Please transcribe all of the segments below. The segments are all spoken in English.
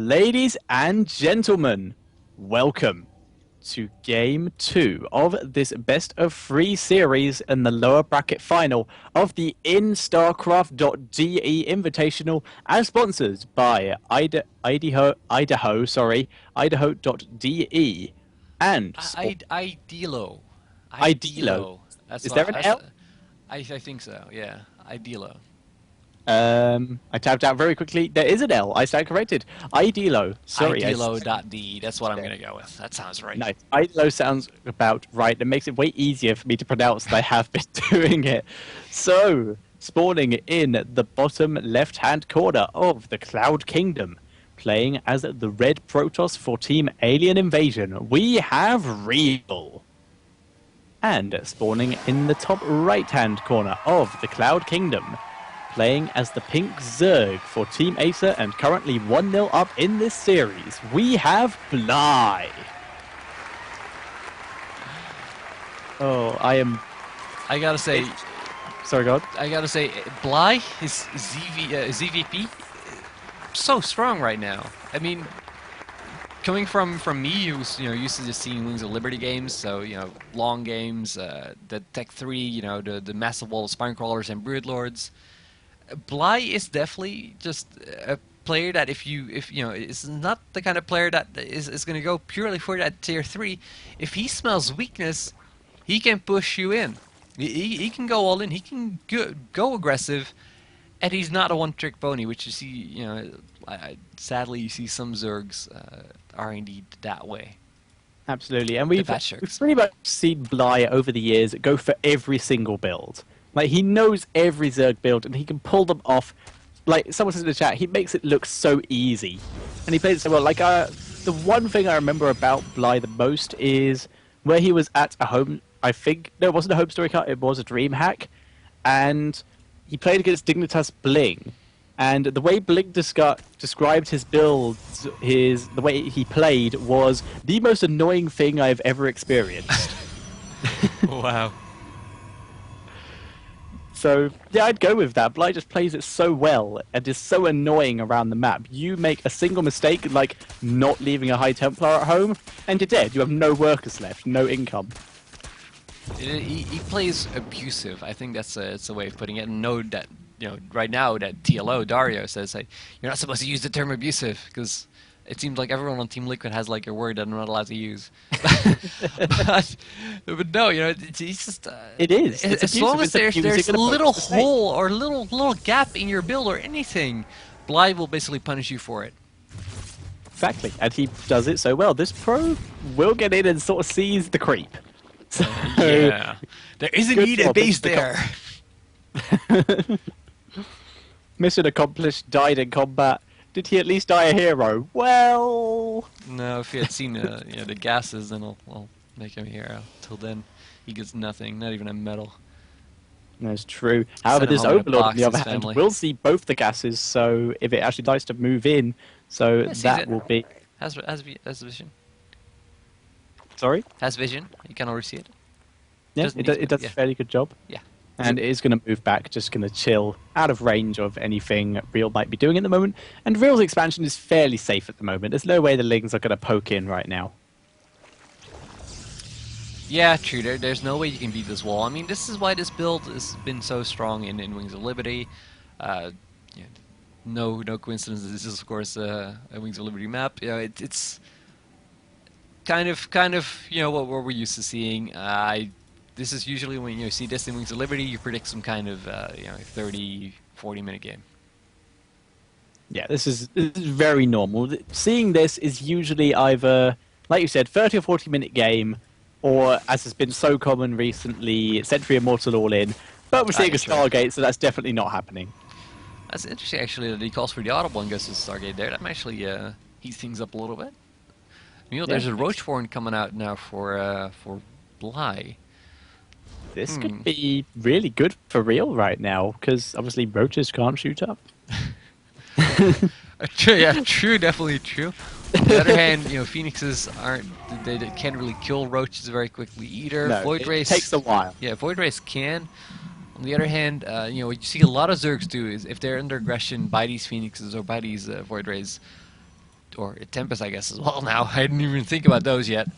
Ladies and gentlemen, welcome to Game 2 of this best of 3 series in the lower bracket final of the InStarcraft.de Invitational, as sponsored by Idaho.de and Idealo. Idelo. Idealo. That's Is there what an L? I think so. Yeah, Idealo. I tapped out very quickly. There is an L. I stand corrected. Idelo. Sorry. Idealo.de. That's what I'm gonna go with. That sounds right. Nice. Idelo sounds about right. It makes it way easier for me to pronounce than I have been doing it. So, spawning in the bottom left-hand corner of the Cloud Kingdom, playing as the Red Protoss for Team Alien Invasion, we have ReaL. And spawning in the top right-hand corner of the Cloud Kingdom, playing as the Pink Zerg for Team Acer and currently 1-0 up in this series, we have Bly. Oh, I gotta say. Sorry, God. I gotta say, Bly, his ZVP, so strong right now. I mean, coming from me, who's used to just seeing Wings of Liberty games, so long games, the Tech 3, the massive wall of spine crawlers and brood lords. Bly is definitely just a player that if is not the kind of player that is going to go purely for that tier 3. If he smells weakness, he can push you in. He can go all in. He can go aggressive, and he's not a one-trick pony, which you see. Sadly, you see some Zergs are indeed that way. Absolutely, and we've pretty much seen Bly over the years go for every single build. Like, he knows every Zerg build, and he can pull them off. Like, someone says in the chat, he makes it look so easy. And he plays it so well. Like, the one thing I remember about Bly the most is where he was at a home... I think... No, it wasn't a home story cut, it was a dream hack. And he played against Dignitas Bling. And the way Bling described his builds, the way he played, was the most annoying thing I've ever experienced. Wow. So, yeah, I'd go with that. Bly just plays it so well and is so annoying around the map. You make a single mistake, like not leaving a High Templar at home, and you're dead. You have no workers left, no income. He plays abusive. I think that's a way of putting it. And know that, right now that TLO, Dario, says, like, you're not supposed to use the term abusive, because it seems like everyone on Team Liquid has like a word that I'm not allowed to use. but no, it's just... it is. As abusive. long as there's a little hole or a little gap in your build or anything, Bly will basically punish you for it. Exactly, and he does it so well. This pro will get in and sort of seize the creep. So, yeah. There is a need a base there. Mission accomplished, died in combat. Did he at least die a hero? Well... No, if he had seen the gases, then I'll make him a hero. Till then, he gets nothing, not even a medal. That's true. However, this Overlord, on the other hand, will see both the gases, so if it actually decides to move in, so that will be... Has vision. Sorry? Has vision. You can already see it. Yeah, it does a fairly good job. Yeah. And it is going to move back, just going to chill out of range of anything ReaL might be doing at the moment. And ReaL's expansion is fairly safe at the moment. There's no way the Lings are going to poke in right now. Yeah, true. There's no way you can beat this wall. I mean, this is why this build has been so strong in Wings of Liberty. No coincidence. This is, of course, a Wings of Liberty map. It's kind of what we're used to seeing. This is usually when you see this in Wings of Liberty, you predict some kind of 30, 40-minute game. Yeah, this is very normal. Seeing this is usually either, like you said, 30 or 40-minute game, or, as has been so common recently, Sentry Immortal all-in. But we're seeing a Stargate, so that's definitely not happening. That's interesting, actually, that he calls for the Audible and goes to Stargate there. That might actually heat things up a little bit. There's a Roachborn coming out now for Bly. This could be really good for ReaL right now, because obviously roaches can't shoot up. True, definitely true. On the other hand, phoenixes they can't really kill roaches very quickly either. No, Void Race takes a while. Yeah, Void Race can. On the other hand, what you see a lot of Zergs do is if they're under aggression by these phoenixes or by these Void Rays, or Tempest, I guess, as well now. I didn't even think about those yet.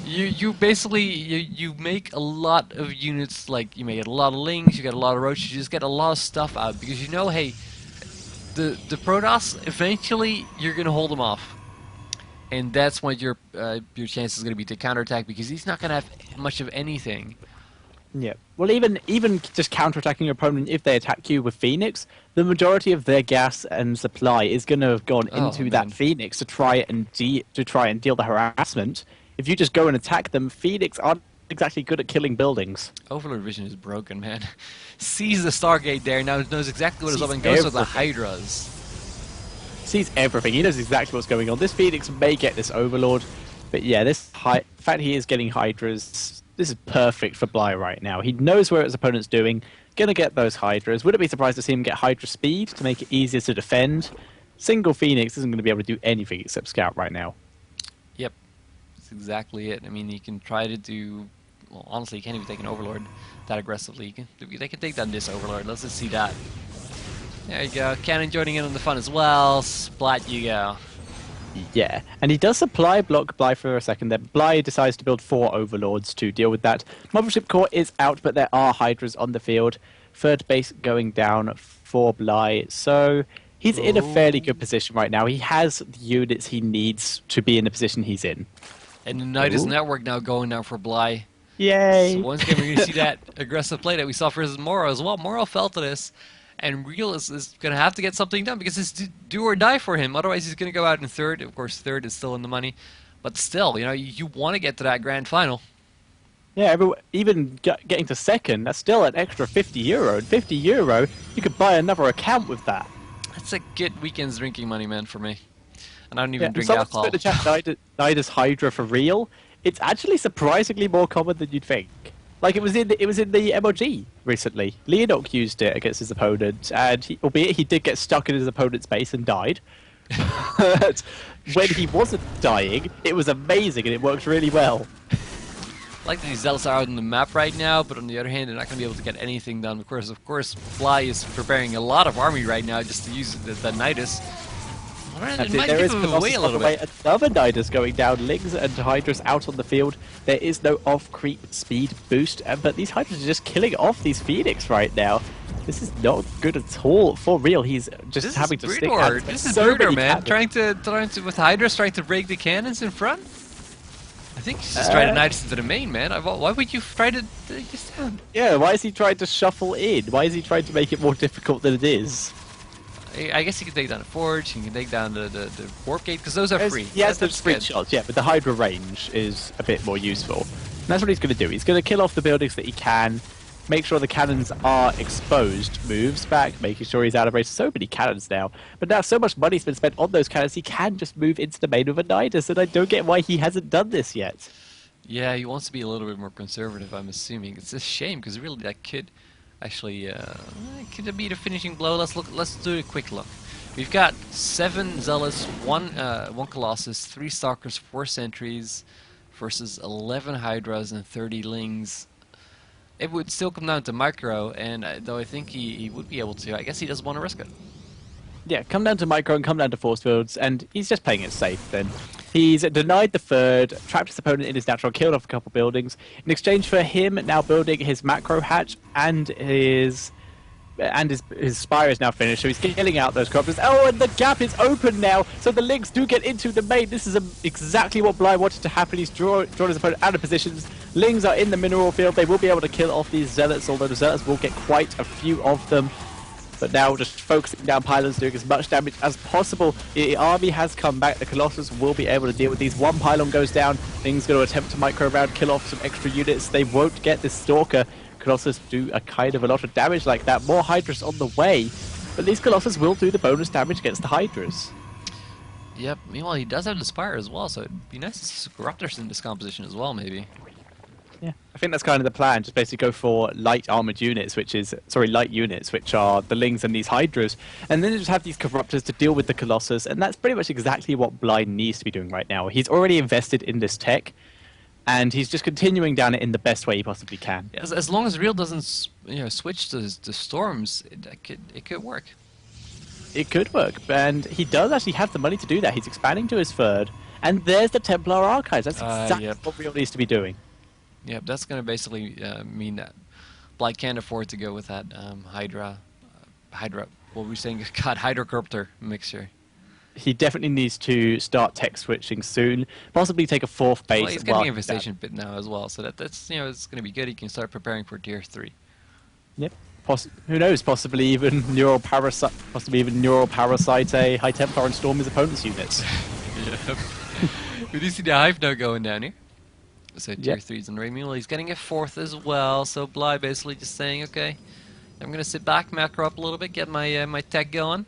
You basically you make a lot of units, like you make a lot of Lings, you get a lot of Roaches, you just get a lot of stuff out because you know, hey, the Protoss eventually you're gonna hold them off, and that's when your chance is gonna be to counterattack because he's not gonna have much of anything. Yeah. Well, even just counterattacking your opponent if they attack you with Phoenix, the majority of their gas and supply is going to have gone into that Phoenix to try and deal the harassment. If you just go and attack them, Phoenix aren't exactly good at killing buildings. Overlord Vision is broken, man. Sees the Stargate there, now knows exactly what is up and goes with the Hydras. Sees everything. He knows exactly what's going on. This Phoenix may get this Overlord, but yeah, the fact he is getting Hydras. This is perfect for Bly right now. He knows where his opponent's doing. Gonna get those Hydras. Wouldn't be surprised to see him get Hydra speed to make it easier to defend. Single Phoenix isn't going to be able to do anything except scout right now. Yep. That's exactly it. I mean, you can try to do... Well, honestly, you can't even take an Overlord that aggressively. They can take down this Overlord. Let's just see that. There you go. Cannon joining in on the fun as well. Splat you go. Yeah, and he does supply block Bly for a second there. Bly decides to build 4 Overlords to deal with that. Mothership Core is out, but there are Hydras on the field. Third base going down for Bly, so he's in a fairly good position right now. He has the units he needs to be in the position he's in. And the Nidus Network now going down for Bly. Yay! So once again, we're going to see that aggressive play that we saw versus Moro as well. Moro fell to this. And ReaL is going to have to get something done because it's do or die for him. Otherwise, he's going to go out in third. Of course, third is still in the money. But still, you know, you want to get to that grand final. Yeah, even getting to second, that's still an extra €50. And €50, you could buy another account with that. That's a good weekend's drinking money, man, for me. And I don't even drink alcohol. Put the chat Nidus Hydra for ReaL. It's actually surprisingly more common than you'd think. Like it was in the MLG recently. Leonok used it against his opponent, and albeit he did get stuck in his opponent's base and died. But when he wasn't dying, it was amazing and it worked really well. I like that these Zealots are out on the map right now, but on the other hand, they're not going to be able to get anything done. Of course, Bly is preparing a lot of army right now just to use the Nidus. There is another Nidus going down. Lings and Hydras out on the field. There is no off-creep speed boost, but these Hydras are just killing off these Phoenix right now. This is not good at all for ReaL. He's just having to stick out. This is Bruder, man. Trying to with Hydras trying to break the cannons in front. I think he's just trying to Nidus into the main, man. Why would you try to take this down? Yeah, why is he trying to shuffle in? Why is he trying to make it more difficult than it is? I guess he can take down the Forge, he can take down the Warp Gate, because those are free. He has those free shots, yeah, but the Hydra range is a bit more useful. And that's what he's going to do. He's going to kill off the buildings that he can, make sure the cannons are exposed, moves back, making sure he's out of range. So many cannons now. But now so much money's been spent on those cannons, he can just move into the main with a Nidus, and I don't get why he hasn't done this yet. Yeah, he wants to be a little bit more conservative, I'm assuming. It's a shame, because really that could actually could it be the finishing blow. Let's do a quick look. We've got 7 Zealots, 1 Colossus, 3 Stalkers, 4 Sentries versus 11 Hydras and 30 Lings. It would still come down to Micro, and though I think he would be able to, I guess he doesn't want to risk it. Yeah, come down to Micro and come down to Force Fields, and he's just playing it safe then. He's denied the third, trapped his opponent in his natural, killed off a couple buildings. In exchange for him now building his macro hatch and his spire is now finished, so he's killing out those corruptors. Oh, and the gap is open now, so the Lings do get into the main. This is exactly what Bly wanted to happen. He's drawn his opponent out of positions. Lings are in the mineral field. They will be able to kill off these Zealots, although the Zealots will get quite a few of them. But now just focusing down pylons, doing as much damage as possible. The army has come back. The Colossus will be able to deal with these. 1 pylon goes down. Ling's going to attempt to micro around, kill off some extra units. They won't get this Stalker. Colossus do a kind of a lot of damage like that. More Hydras on the way. But these Colossus will do the bonus damage against the Hydras. Yep. Meanwhile, he does have the Spire as well, so it'd be nice to see Corruptors in this composition as well, maybe. Yeah, I think that's kind of the plan. Just basically go for light units, which are the Lings and these Hydras, and then just have these Corruptors to deal with the Colossus, and that's pretty much exactly what Bly needs to be doing right now. He's already invested in this tech, and he's just continuing down it in the best way he possibly can. As long as ReaL doesn't, switch to Storms, it could work. It could work, and he does actually have the money to do that. He's expanding to his third, and there's the Templar Archives. That's exactly Yep. what ReaL needs to be doing. Yep, that's going to basically mean that Blight can't afford to go with that Hydra, what were we saying? God, Hydrocopter mixture. He definitely needs to start tech switching soon, possibly take a fourth base. Well, he's getting an infestation bit now as well, so that's it's going to be good. He can start preparing for tier 3. Yep. Who knows? Possibly even neural parasite. A High Templar and storm his opponent's units. Yep. We do see the Hive now going down here. So tier 3's and ReaL. He's getting a fourth as well. So Bly basically just saying, okay, I'm gonna sit back, macro up a little bit, get my my tech going.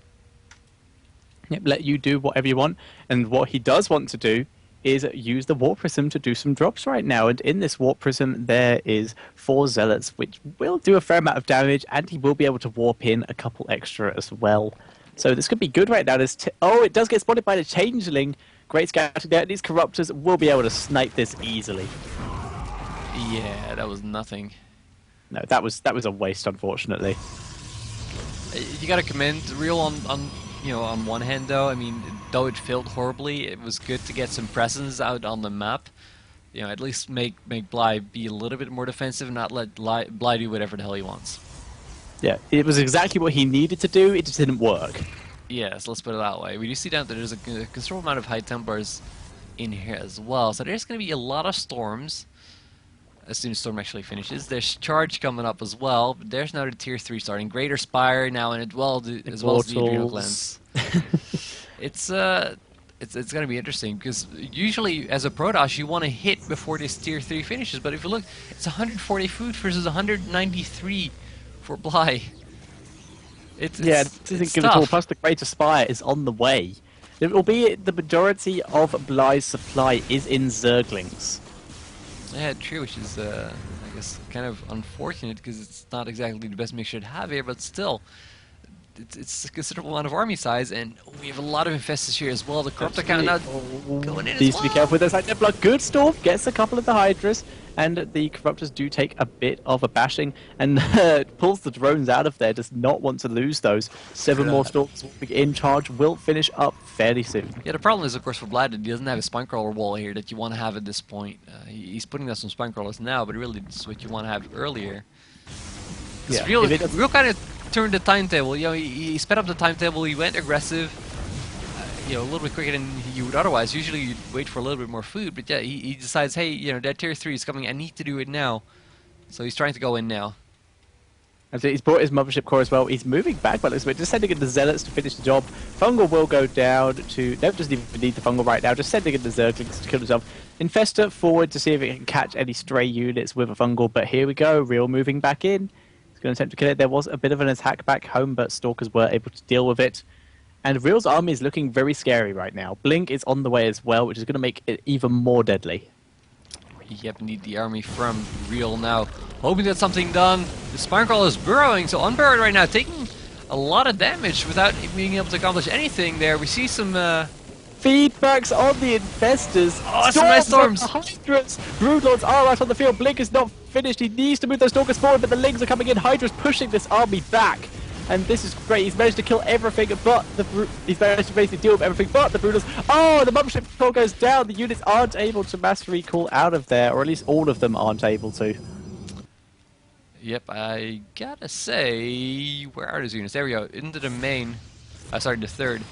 Yep. Let you do whatever you want, and what he does want to do is use the Warp Prism to do some drops right now. And in this Warp Prism, there is 4 Zealots, which will do a fair amount of damage, and he will be able to warp in a couple extra as well. So this could be good right now. Oh, it does get spotted by the Changeling. Great scouting there. These Corruptors will be able to snipe this easily. Yeah, that was nothing. No, that was a waste, unfortunately. You gotta commend ReaL on on one hand though. I mean, though it failed horribly, it was good to get some presence out on the map. At least make Bly be a little bit more defensive and not let Bly do whatever the hell he wants. Yeah, it was exactly what he needed to do. It just didn't work. Yes, let's put it that way. We do see down that there's a considerable amount of High Templars in here as well. So there's going to be a lot of storms as soon as Storm actually finishes. There's Charge coming up as well. But there's now the tier 3 starting. Greater Spire now in it, as well as the Adrenal Glands. It's going to be interesting because usually as a Protoss you want to hit before this tier 3 finishes. But if you look, it's 140 food versus 193 for Bly. It's tough. Plus the Greater Spire is on the way. Albeit the majority of Bly's supply is in Zerglings. Yeah, true, which is, I guess, kind of unfortunate because it's not exactly the best mixture to have here, but still, it's a considerable amount of army size, and we have a lot of infestors here as well. The Corruptor count now going in Needs as to be careful with this. Like Templar, good Storm, gets a couple of the Hydras, and the Corruptors do take a bit of a bashing, and pulls the drones out of there, does not want to lose those. 7 more Storms in charge, will finish up fairly soon. Yeah, the problem is, of course, for Vlad that he doesn't have a Spinecrawler wall here that you want to have at this point. He's putting down some Spinecrawlers now, but really this is what you want to have earlier. Yeah, ReaL kind of turned the timetable. He sped up the timetable, he went aggressive. A little bit quicker than you would otherwise. Usually you'd wait for a little bit more food, but yeah, he decides, hey, that tier 3 is coming, I need to do it now. So he's trying to go in now. And so he's brought his Mothership Core as well. He's moving back by this bit, just sending in the Zealots to finish the job. Fungal will go down to... Nope, doesn't even need the Fungal right now, just sending in the Zerglings to kill himself. Infestor forward to see if it can catch any stray units with a Fungal, but here we go, ReaL moving back in. He's going to attempt to kill it. There was a bit of an attack back home, but Stalkers were able to deal with it. And ReaL's army is looking very scary right now. Blink is on the way as well, which is going to make it even more deadly. Yep, need the army from ReaL now. Hoping to get something done. The Spinecrawler is burrowing, so unburrowed right now, taking a lot of damage without being able to accomplish anything there. We see some... Feedbacks on the infestors. Oh, some nice storms. Hydras. Broodlords are out on the field. Blink is not finished. He needs to move those Stalkers forward, but the Lings are coming in. Hydra's pushing this army back. And this is great. He's managed to kill everything, but he's managed to basically deal with everything but the Broodlords. Oh, the Mothership Core goes down. The units aren't able to mass recall out of there, or at least all of them aren't able to. Yep, I gotta say, where are those units? There we go, into the main. Sorry, the third.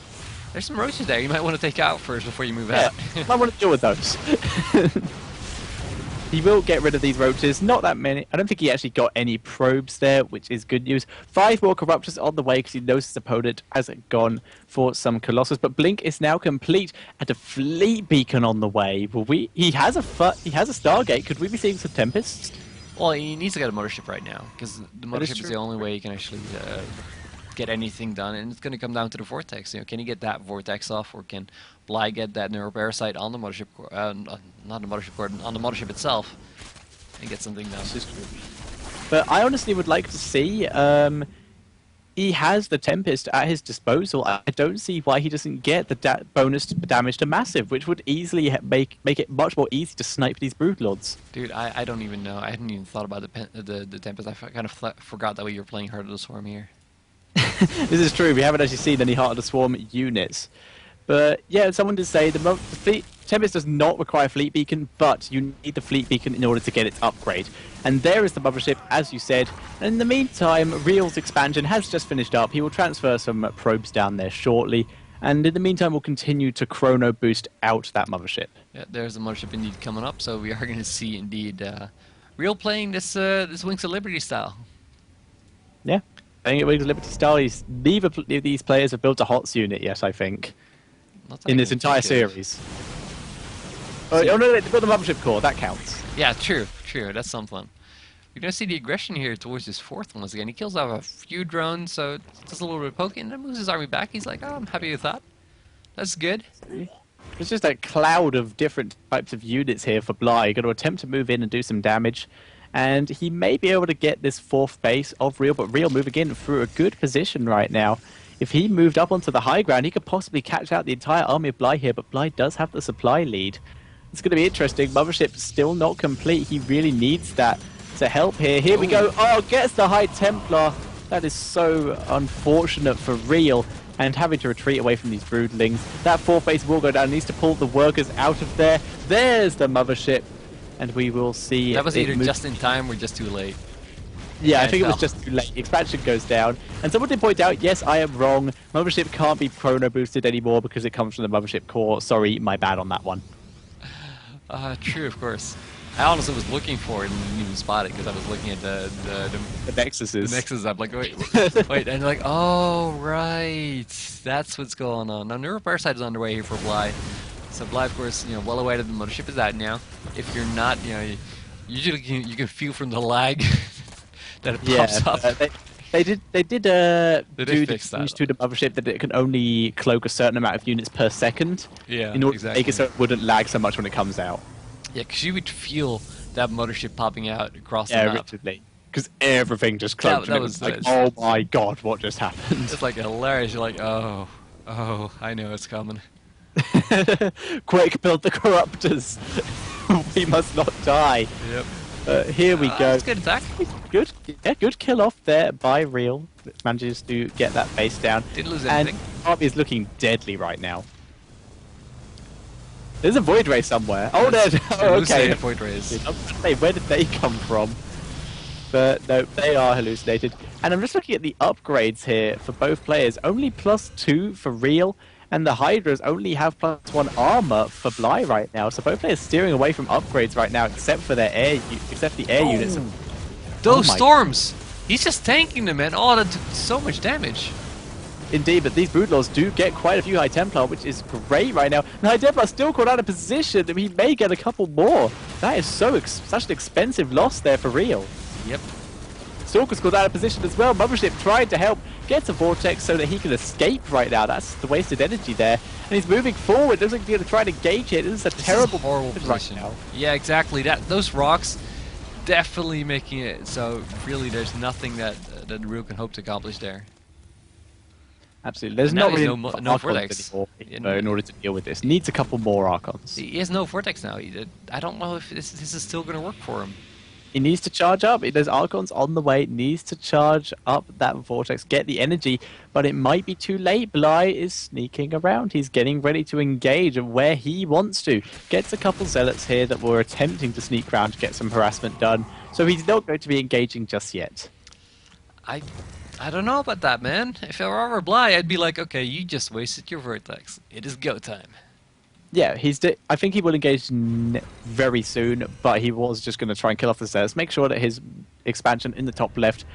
There's some roaches there you might want to take out first before you move out. I want to deal with those. He will get rid of these roaches, not that many. I don't think he actually got any probes there, which is good news. 5 more Corruptors on the way because he knows his opponent has gone for some Colossus. But Blink is now complete and a fleet beacon on the way. He has a Stargate. Could we be seeing some Tempests? Well, he needs to get a Mothership right now because the Mothership is the only way he can actually get anything done, and it's going to come down to the Vortex. Can he get that Vortex off, or can Bly get that Neuroparasite on the Mothership Core, not the Mothership Core, on the Mothership itself, and get something done? But I honestly would like to see. He has the Tempest at his disposal. I don't see why he doesn't get the bonus to damage to Massive, which would easily make it much more easy to snipe these Broodlords. Dude, I don't even know. I hadn't even thought about the Tempest. I kind of forgot that you were playing Heart of the Swarm here. This is true. We haven't actually seen any Heart of the Swarm units. But yeah, someone did say the fleet Tempest does not require fleet beacon, but you need the fleet beacon in order to get its upgrade. And there is the mothership, as you said. And in the meantime, ReaL's expansion has just finished up. He will transfer some probes down there shortly. And in the meantime, we'll continue to chrono boost out that mothership. Yeah, there's the mothership indeed coming up. So we are going to see indeed ReaL playing this this Wings of Liberty style. Yeah, playing it Wings of Liberty style. Neither of these players have built a HotS unit yet, I think, in this entire series. Oh no, they built the mothership core. That counts. Yeah, true. That's something. You're going to see the aggression here towards this fourth one once again. He kills off a few drones, so just a little bit of poking, and then moves his army back. He's like, oh, I'm happy with that. That's good. It's just a cloud of different types of units here for Bly. You're going to attempt to move in and do some damage. And he may be able to get this fourth base of ReaL, but ReaL moving in through a good position right now. If he moved up onto the high ground, he could possibly catch out the entire army of Bly here, but Bly does have the supply lead. It's going to be interesting. Mothership still not complete. He really needs that to help here. Here we go. Oh, gets the High Templar. That is so unfortunate for ReaL, and having to retreat away from these broodlings. That fourth base will go down. Needs to pull the workers out of there. There's the mothership, and we will see. That was either just in time or just too late. Yeah, I think it was just too late. Expansion goes down. And someone did point out, yes, I am wrong. Mothership can't be chrono boosted anymore because it comes from the mothership core. Sorry, my bad on that one. True, of course. I honestly was looking for it and didn't even spot it because I was looking at the Nexuses. The Nexus. I'm like, wait, and like, oh, right. That's what's going on. Now, Neuroparasite is underway here for Bly. So Bly, of course, well aware that the mothership is out now. If you're not, usually you can feel from the lag that it pops up. They did do the change to the mothership that it can only cloak a certain amount of units per second. Yeah, in order to make it so it wouldn't lag so much when it comes out. Yeah, because you would feel that mothership popping out across the map. Because everything just cloaked. That was like, oh my god, what just happened? It's like hilarious. You're like, oh, I know it's coming. Quick, build the corruptors. We must not die. Yep. Here we go. That's good attack. Good kill off there by ReaL. Manages to get that base down. Didn't lose anything. And Army is looking deadly right now. There's a Void Ray somewhere. Oh, there's okay. Void Rays. Where did they come from? But no, they are hallucinated. And I'm just looking at the upgrades here for both players. Only +2 for ReaL, and the Hydras only have +1 armor for Bly right now. So both players steering away from upgrades right now, except for their the air units. Those storms! He's just tanking them, man. Oh, that took so much damage. Indeed, but these Broodlords do get quite a few High Templar, which is great right now. And High Templar still caught out of position, and he may get a couple more. That is such an expensive loss there for ReaL. Yep. Stalker's caught out of position as well. Mothership trying to help, gets a Vortex so that he can escape right now. That's the wasted energy there. And he's moving forward. Looks like he's going to try to engage it. This is a terrible horrible position. Right now. Yeah, exactly. Those rocks definitely making it so really there's nothing that ReaL can hope to accomplish there. Absolutely. There's not really no Vortex anymore in order to deal with this. Needs a couple more Archons. He has no Vortex now. I don't know if this is still going to work for him. He needs to charge up. There's Archons on the way. Needs to charge up that Vortex, get the energy, but it might be too late. Bly is sneaking around. He's getting ready to engage where he wants to. Gets a couple Zealots here that were attempting to sneak around to get some harassment done. So he's not going to be engaging just yet. I don't know about that, man. If I were Bly, I'd be like, okay, you just wasted your Vortex. It is go time. Yeah, I think he will engage very soon, but he was just going to try and kill off the Zealots. Make sure that his expansion in the top left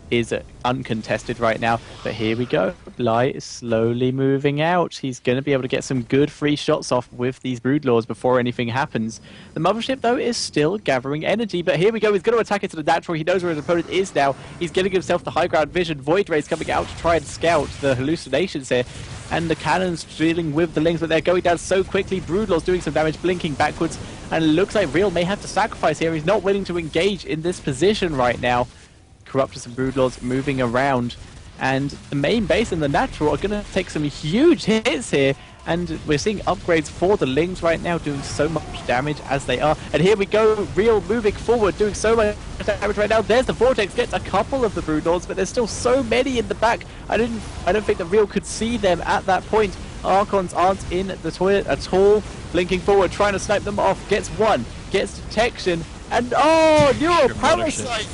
is uncontested right now. But here we go. Bly is slowly moving out. He's going to be able to get some good free shots off with these Broodlords before anything happens. The mothership, though, is still gathering energy. But here we go. He's going to attack into the natural. He knows where his opponent is now. He's getting himself the high ground vision. Void Rays coming out to try and scout the hallucinations here. And the cannons dealing with the lings, but they're going down so quickly. Broodlord's doing some damage, blinking backwards. And it looks like ReaL may have to sacrifice here. He's not willing to engage in this position right now. Corruptors and Broodlords moving around, and the main base and the natural are going to take some huge hits here. And we're seeing upgrades for the Lings right now doing so much damage as they are. And here we go, ReaL moving forward, doing so much damage right now. There's the Vortex, gets a couple of the Broodlords, but there's still so many in the back. I don't think that ReaL could see them at that point. Archons aren't in the toilet at all. Blinking forward, trying to snipe them off. Gets one, gets detection, and oh, Neural Parasite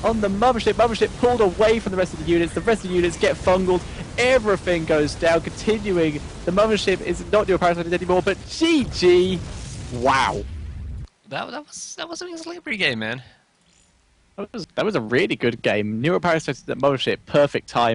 on the Mothership. Mothership pulled away from the rest of the units. The rest of the units get fungled. Everything goes down, continuing. The Mothership is not Neural Parasite anymore, but GG. Wow. That was a Slippery game, man. That was a really good game. Neural Parasite at Mothership, perfect time.